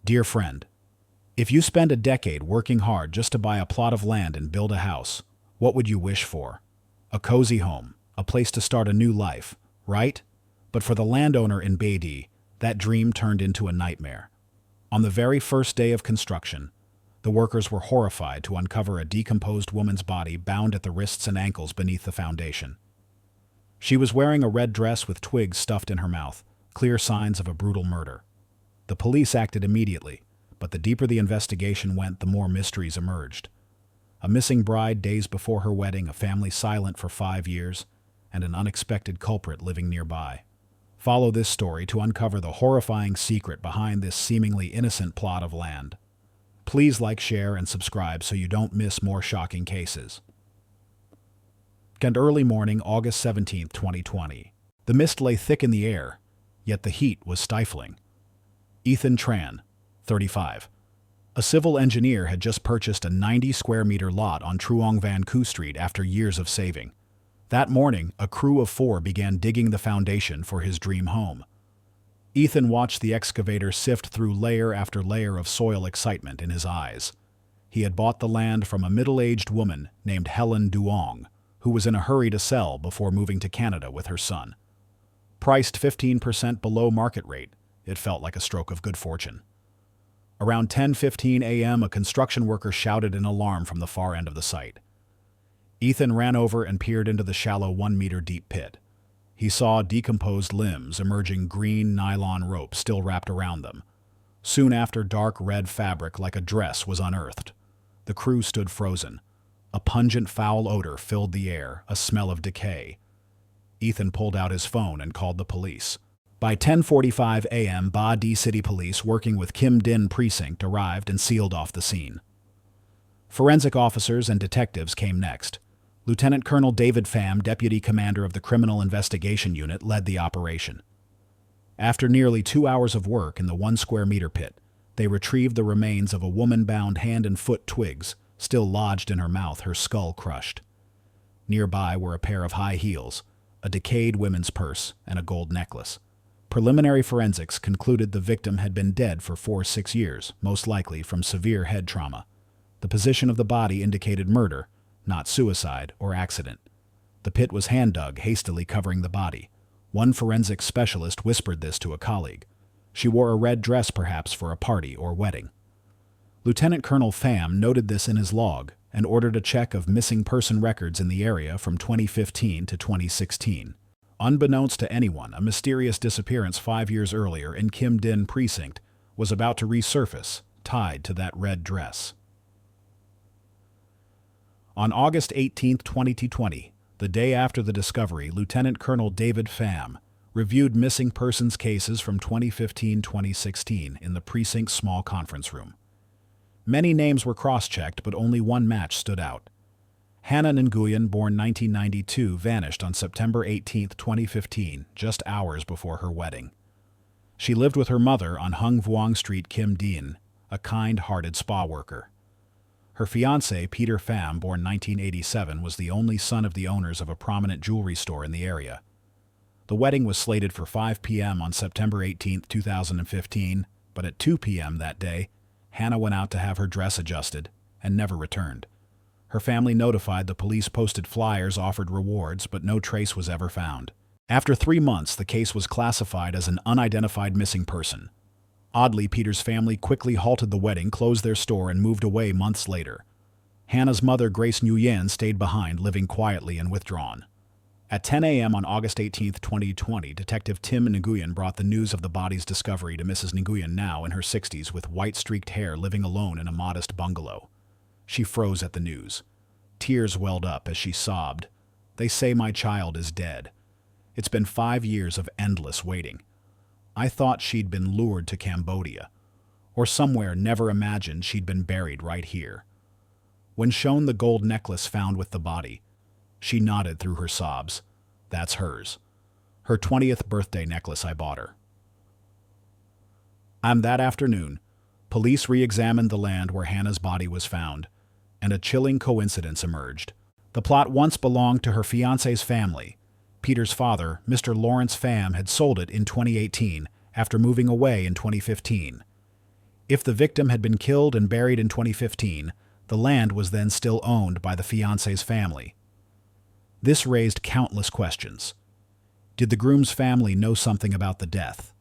Dear friend, if you spend a decade working hard just to buy a plot of land and build a house, what would you wish for? A cozy home, a place to start a new life, right? But for the landowner in B.ody, that dream turned into a nightmare. On the very first day of construction, the workers were horrified to uncover a decomposed woman's body bound at the wrists and ankles beneath the foundation. She was wearing a red dress with twigs stuffed in her mouth, clear signs of a brutal murder. The police acted immediately, but the deeper the investigation went, the more mysteries emerged. A missing bride days before her wedding, a family silent for 5 years, and an unexpected culprit living nearby. Follow this story to uncover the horrifying secret behind this seemingly innocent plot of land. Please like, share, and subscribe so you don't miss more shocking cases. And early morning, August 17, 2020. The mist lay thick in the air, yet the heat was stifling. Ethan Tran, 35. A civil engineer had just purchased a 90-square-meter lot on Truong Van Coo Street after years of saving. That morning, a crew of 4 began digging the foundation for his dream home. Ethan watched the excavator sift through layer after layer of soil, excitement in his eyes. He had bought the land from a middle-aged woman named Helen Duong, who was in a hurry to sell before moving to Canada with her son. Priced 15% below market rate, it felt like a stroke of good fortune. Around 10:15 a.m., a construction worker shouted an alarm from the far end of the site. Ethan ran over and peered into the shallow 1-meter-deep pit. He saw decomposed limbs emerging, green nylon rope still wrapped around them. Soon after, dark red fabric like a dress was unearthed. The crew stood frozen. A pungent, foul odor filled the air, a smell of decay. Ethan pulled out his phone and called the police. By 10:45 a.m., B.ody City Police, working with Kim Din Precinct, arrived and sealed off the scene. Forensic officers and detectives came next. Lieutenant Colonel David Pham, Deputy Commander of the Criminal Investigation Unit, led the operation. After nearly 2 hours of work in the 1-square-meter pit, they retrieved the remains of a woman bound hand and foot, twigs still lodged in her mouth, her skull crushed. Nearby were a pair of high heels, a decayed women's purse, and a gold necklace. Preliminary forensics concluded the victim had been dead for 4-6 years, most likely from severe head trauma. The position of the body indicated murder, not suicide or accident. The pit was hand-dug, hastily covering the body. One forensic specialist whispered this to a colleague. She wore a red dress, perhaps for a party or wedding. Lieutenant Colonel Pham noted this in his log and ordered a check of missing person records in the area from 2015 to 2016. Unbeknownst to anyone, a mysterious disappearance 5 years earlier in Kim Din Precinct was about to resurface, tied to that red dress. On August 18, 2020, the day after the discovery, Lieutenant Colonel David Pham reviewed missing persons cases from 2015-2016 in the precinct's small conference room. Many names were cross-checked, but only one match stood out. Hannah Nguyen, born 1992, vanished on September 18, 2015, just hours before her wedding. She lived with her mother on Hung Vuong Street, Kim Din, a kind-hearted spa worker. Her fiancé, Peter Pham, born 1987, was the only son of the owners of a prominent jewelry store in the area. The wedding was slated for 5 p.m. on September 18, 2015, but at 2 p.m. that day, Hannah went out to have her dress adjusted and never returned. Her family notified the police, posted flyers, offered rewards, but no trace was ever found. After 3 months, the case was classified as an unidentified missing person. Oddly, Peter's family quickly halted the wedding, closed their store, and moved away months later. Hannah's mother, Grace Nguyen, stayed behind, living quietly and withdrawn. At 10 a.m. on August 18, 2020, Detective Tim Nguyen brought the news of the body's discovery to Mrs. Nguyen, now in her 60s, with white-streaked hair, living alone in a modest bungalow. She froze at the news. Tears welled up as she sobbed. "They say my child is dead. It's been 5 years of endless waiting. I thought she'd been lured to Cambodia, or somewhere, never imagined she'd been buried right here." When shown the gold necklace found with the body, she nodded through her sobs. "That's hers. Her 20th birthday necklace I bought her." That afternoon, police re-examined the land where Hannah's body was found, and a chilling coincidence emerged. The plot once belonged to her fiancé's family. Peter's father, Mr. Lawrence Pham, had sold it in 2018 after moving away in 2015. If the victim had been killed and buried in 2015, the land was then still owned by the fiancé's family. This raised countless questions. Did the groom's family know something about the death?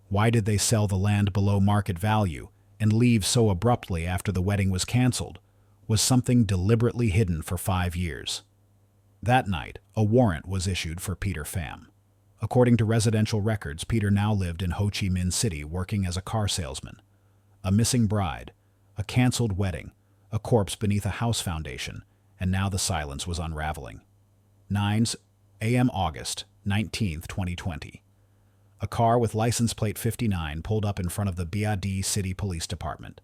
Why did they sell the land below market value and leave so abruptly after the wedding was canceled? Was something deliberately hidden for 5 years? That night, a warrant was issued for Peter Pham. According to residential records, Peter now lived in Ho Chi Minh City working as a car salesman. A missing bride, a canceled wedding, a corpse beneath a house foundation, and now the silence was unraveling. 9 a.m. August 19th, 2020. A car with license plate 59 pulled up in front of the B.ody City Police Department.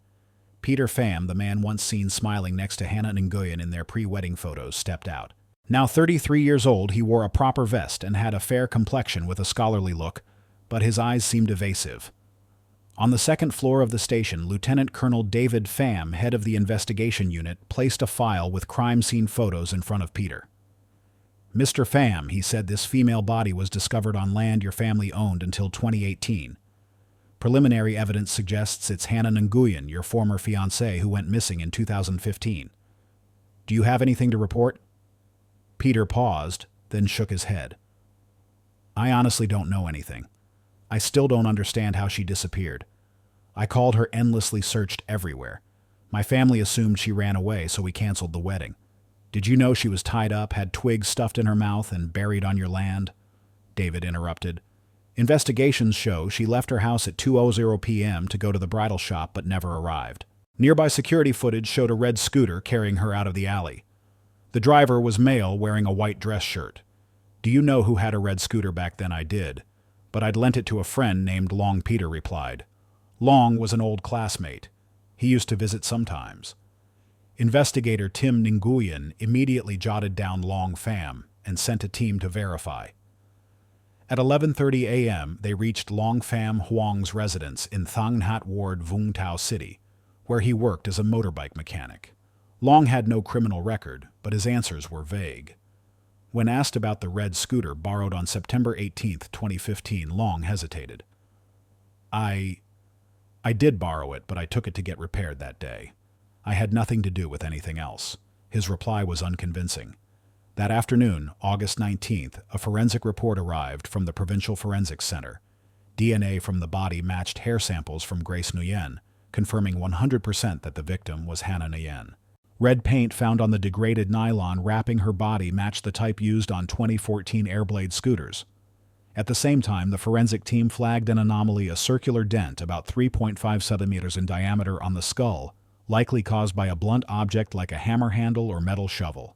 Peter Pham, the man once seen smiling next to Hannah Nguyen in their pre-wedding photos, stepped out. Now 33 years old, he wore a proper vest and had a fair complexion with a scholarly look, but his eyes seemed evasive. On the second floor of the station, Lieutenant Colonel David Pham, head of the investigation unit, placed a file with crime scene photos in front of Peter. "Mr. Pham," he said, "this female body was discovered on land your family owned until 2018. Preliminary evidence suggests it's Hannah Nguyen, your former fiancée, who went missing in 2015. Do you have anything to report?" Peter paused, then shook his head. "I honestly don't know anything. I still don't understand how she disappeared. I called her, endlessly searched everywhere. My family assumed she ran away, so we canceled the wedding. Did you know she was tied up, had twigs stuffed in her mouth, and buried on your land?" David interrupted. "Investigations show she left her house at 2:00 p.m. to go to the bridal shop but never arrived. Nearby security footage showed a red scooter carrying her out of the alley. The driver was male wearing a white dress shirt. Do you know who had a red scooter back then?" "I did, but I'd lent it to a friend named Long," Peter replied. "Long was an old classmate. He used to visit sometimes." Investigator Tim Nguyen immediately jotted down Long Pham and sent a team to verify. At 11:30 a.m., they reached Long Pham Huang's residence in Thang Hat Ward, Vung Tau City, where he worked as a motorbike mechanic. Long had no criminal record, but his answers were vague. When asked about the red scooter borrowed on September 18, 2015, Long hesitated. I did borrow it, but I took it to get repaired that day. I had nothing to do with anything else." His reply was unconvincing. That afternoon, August 19th, a forensic report arrived from the Provincial Forensics Center. DNA from the body matched hair samples from Grace Nguyen, confirming 100% that the victim was Hannah Nguyen. Red paint found on the degraded nylon wrapping her body matched the type used on 2014 Airblade scooters. At the same time, the forensic team flagged an anomaly, a circular dent about 3.5 centimeters in diameter on the skull, likely caused by a blunt object like a hammer handle or metal shovel.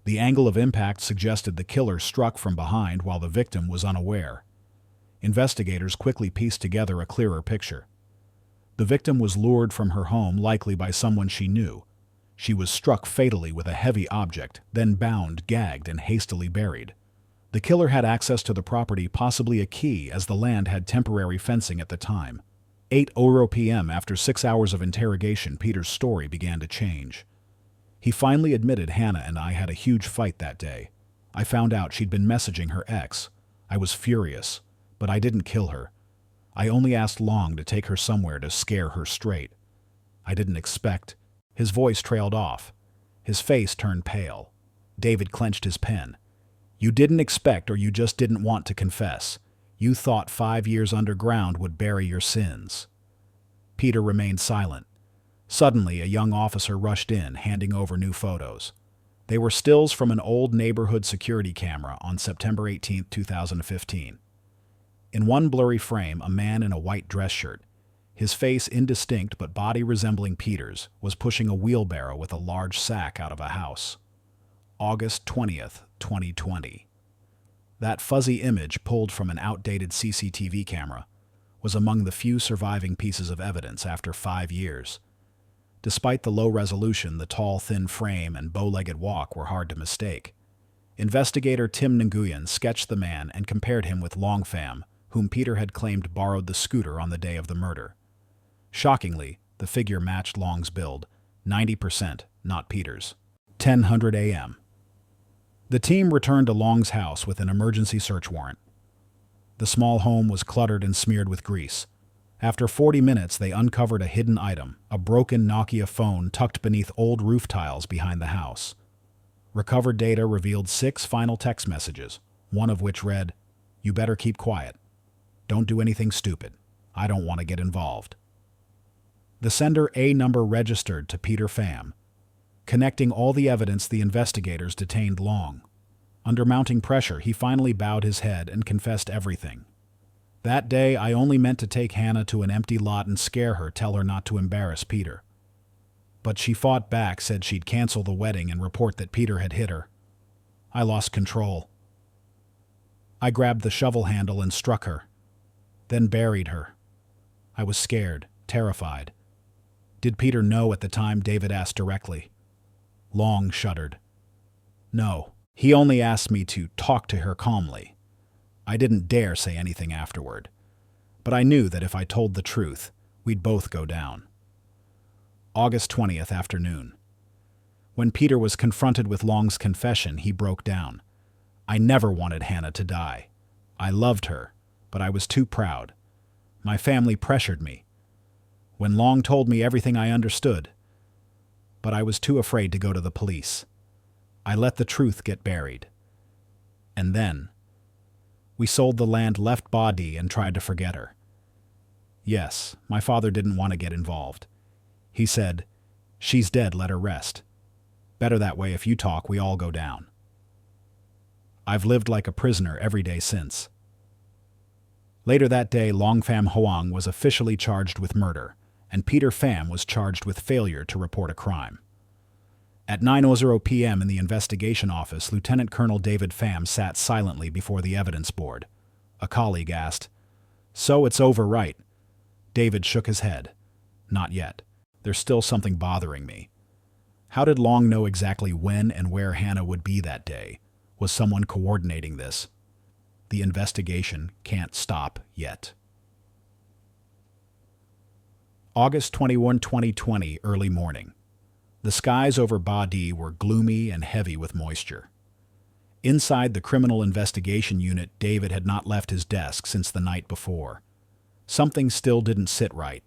The angle of impact suggested the killer struck from behind while the victim was unaware. Investigators quickly pieced together a clearer picture. The victim was lured from her home, likely by someone she knew. She was struck fatally with a heavy object, then bound, gagged, and hastily buried. The killer had access to the property, possibly a key, as the land had temporary fencing at the time. 8:00 p.m. After 6 hours of interrogation, Peter's story began to change. He finally admitted, "Hannah and I had a huge fight that day. I found out she'd been messaging her ex. I was furious, but I didn't kill her. I only asked Long to take her somewhere to scare her straight. I didn't expect—" His voice trailed off. His face turned pale. David clenched his pen. "You didn't expect, or you just didn't want to confess. You thought 5 years underground would bury your sins." Peter remained silent. Suddenly, a young officer rushed in, handing over new photos. They were stills from an old neighborhood security camera on September 18, 2015. In one blurry frame, a man in a white dress shirt, his face indistinct but body resembling Peter's, was pushing a wheelbarrow with a large sack out of a house. August 20th, 2020. That fuzzy image, pulled from an outdated CCTV camera, was among the few surviving pieces of evidence after 5 years. Despite the low resolution, the tall, thin frame and bow-legged walk were hard to mistake. Investigator Tim Nguyen sketched the man and compared him with Long Pham, whom Peter had claimed borrowed the scooter on the day of the murder. Shockingly, the figure matched Long's build, 90%, not Peter's. 10:00 a.m. The team returned to Long's house with an emergency search warrant. The small home was cluttered and smeared with grease. After 40 minutes, they uncovered a hidden item, a broken Nokia phone tucked beneath old roof tiles behind the house. Recovered data revealed 6 final text messages, one of which read, "You better keep quiet. Don't do anything stupid. I don't want to get involved." The sender A number registered to Peter Pham. Connecting all the evidence, the investigators detained Long. Under mounting pressure, he finally bowed his head and confessed everything. "That day, I only meant to take Hannah to an empty lot and scare her, tell her not to embarrass Peter. But she fought back, said she'd cancel the wedding and report that Peter had hit her. I lost control. I grabbed the shovel handle and struck her, then buried her. I was scared, terrified." "Did Peter know at the time?" David asked directly. Long shuddered. "No, he only asked me to talk to her calmly. I didn't dare say anything afterward. But I knew that if I told the truth, we'd both go down." August 20th afternoon. When Peter was confronted with Long's confession, he broke down. "I never wanted Hannah to die. I loved her, but I was too proud. My family pressured me. When Long told me everything, I understood. But I was too afraid to go to the police. I let the truth get buried. And then we sold the land, left B.ody, and tried to forget her. Yes, my father didn't want to get involved. He said, 'She's dead, let her rest. Better that way. If you talk, we all go down.' I've lived like a prisoner every day since." Later that day, Long Pham Hoang was officially charged with murder, and Peter Pham was charged with failure to report a crime. At 9:00 p.m. in the investigation office, Lieutenant Colonel David Pham sat silently before the evidence board. A colleague asked, "So it's over, right?" David shook his head. "Not yet. There's still something bothering me. How did Long know exactly when and where Hannah would be that day? Was someone coordinating this? The investigation can't stop yet." August 21, 2020, early morning. The skies over B.ody were gloomy and heavy with moisture. Inside the Criminal Investigation Unit, David had not left his desk since the night before. Something still didn't sit right,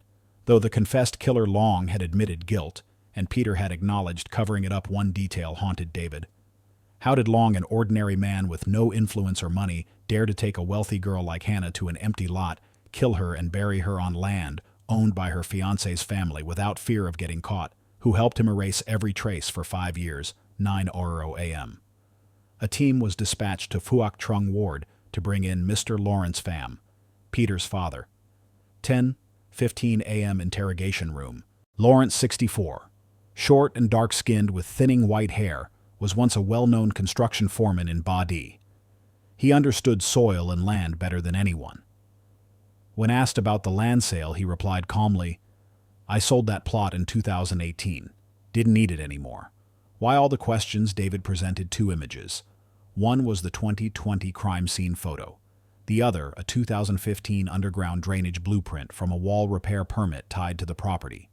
though the confessed killer Long had admitted guilt, and Peter had acknowledged covering it up. One detail haunted David. How did Long, an ordinary man with no influence or money, dare to take a wealthy girl like Hannah to an empty lot, kill her and bury her on land owned by her fiancé's family without fear of getting caught, who helped him erase every trace for 5 years, 9:00 a.m. A team was dispatched to Phuoc Trung Ward to bring in Mr. Lawrence Pham, Peter's father. 10:15 a.m. interrogation room. Lawrence, 64, short and dark-skinned with thinning white hair, was once a well-known construction foreman in B.ody. He understood soil and land better than anyone. When asked about the land sale, he replied calmly, "I sold that plot in 2018. Didn't need it anymore." Why all the questions? David presented 2 images. One was the 2020 crime scene photo. The other, a 2015 underground drainage blueprint from a wall repair permit tied to the property.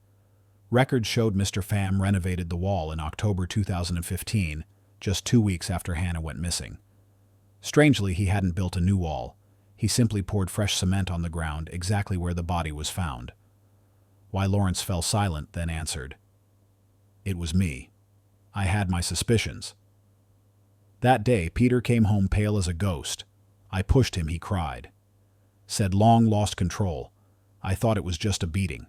Records showed Mr. Pham renovated the wall in October 2015, just 2 weeks after Hannah went missing. Strangely, he hadn't built a new wall. He simply poured fresh cement on the ground exactly where the body was found. Why Lawrence fell silent, then answered, "It was me. I had my suspicions." That day, Peter came home pale as a ghost. "I pushed him," he cried. Said Long lost control. "I thought it was just a beating.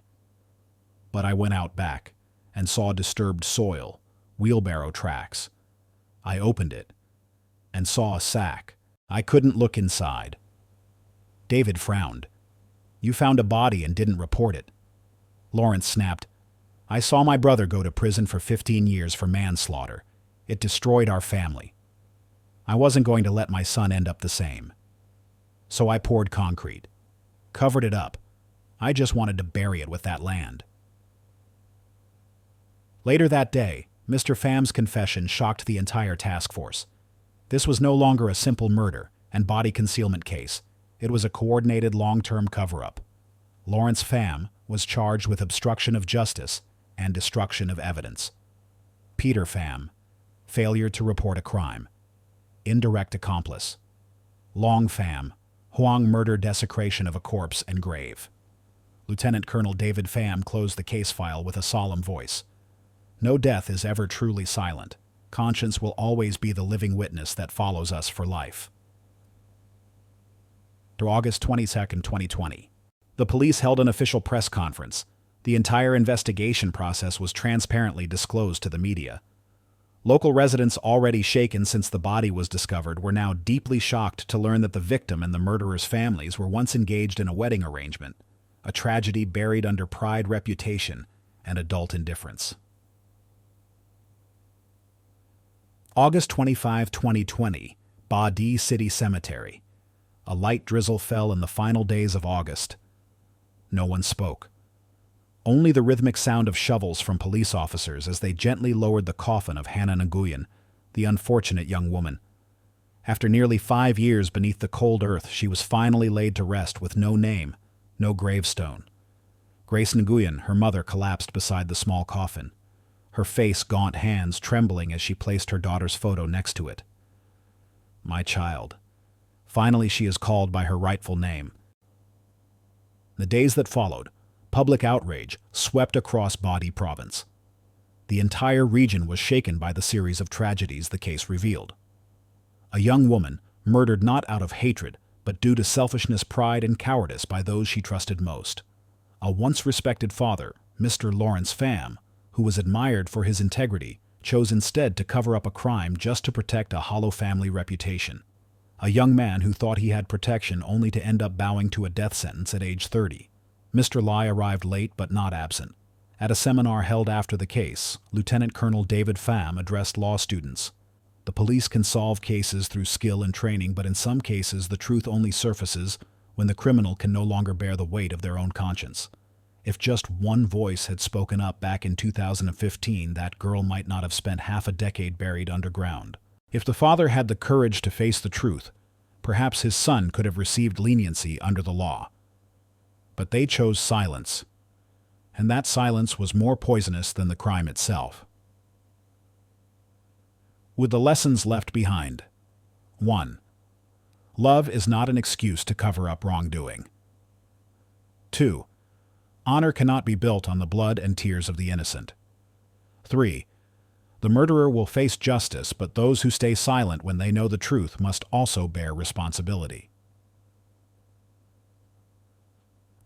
But I went out back and saw disturbed soil, wheelbarrow tracks. I opened it and saw a sack. I couldn't look inside." David frowned. "You found a body and didn't report it." Lawrence snapped, "I saw my brother go to prison for 15 years for manslaughter. It destroyed our family. I wasn't going to let my son end up the same. So I poured concrete, covered it up. I just wanted to bury it with that land." Later that day, Mr. Pham's confession shocked the entire task force. This was no longer a simple murder and body concealment case. It was a coordinated long-term cover-up. Lawrence Pham was charged with obstruction of justice and destruction of evidence. Peter Pham, failure to report a crime, indirect accomplice. Long Pham, Hoang murder, desecration of a corpse and grave. Lieutenant Colonel David Pham closed the case file with a solemn voice. No death is ever truly silent. Conscience will always be the living witness that follows us for life. To August 22, 2020. The police held an official press conference. The entire investigation process was transparently disclosed to the media. Local residents, already shaken since the body was discovered, were now deeply shocked to learn that the victim and the murderer's families were once engaged in a wedding arrangement, a tragedy buried under pride, reputation, and adult indifference. August 25, 2020, B.ody City Cemetery. A light drizzle fell in the final days of August. No one spoke. Only the rhythmic sound of shovels from police officers as they gently lowered the coffin of Hannah Nguyen, the unfortunate young woman. After nearly 5 years beneath the cold earth, she was finally laid to rest with no name, no gravestone. Grace Nguyen, her mother, collapsed beside the small coffin, her face, gaunt hands trembling as she placed her daughter's photo next to it. My child. Finally, she is called by her rightful name. The days that followed, public outrage swept across B.ody province. The entire region was shaken by the series of tragedies the case revealed. A young woman, murdered not out of hatred, but due to selfishness, pride, and cowardice by those she trusted most. A once respected father, Mr. Lawrence Pham, who was admired for his integrity, chose instead to cover up a crime just to protect a hollow family reputation. A young man who thought he had protection only to end up bowing to a death sentence at age 30. Mr. Lai arrived late but not absent. At a seminar held after the case, Lieutenant Colonel David Pham addressed law students. The police can solve cases through skill and training, but in some cases the truth only surfaces when the criminal can no longer bear the weight of their own conscience. If just one voice had spoken up back in 2015, that girl might not have spent half a decade buried underground. If the father had the courage to face the truth, perhaps his son could have received leniency under the law. But they chose silence, and that silence was more poisonous than the crime itself. With the lessons left behind. 1. Love is not an excuse to cover up wrongdoing. 2. Honor cannot be built on the blood and tears of the innocent. 3. The murderer will face justice, but those who stay silent when they know the truth must also bear responsibility.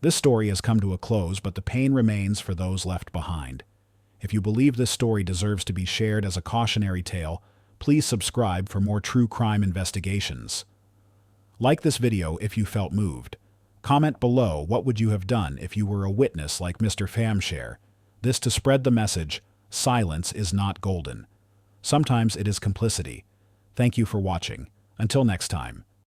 This story has come to a close, but the pain remains for those left behind. If you believe this story deserves to be shared as a cautionary tale, please subscribe for more true crime investigations. Like this video if you felt moved. Comment below what would you have done if you were a witness like Mr. Pham share. This to spread the message, silence is not golden. Sometimes it is complicity. Thank you for watching. Until next time.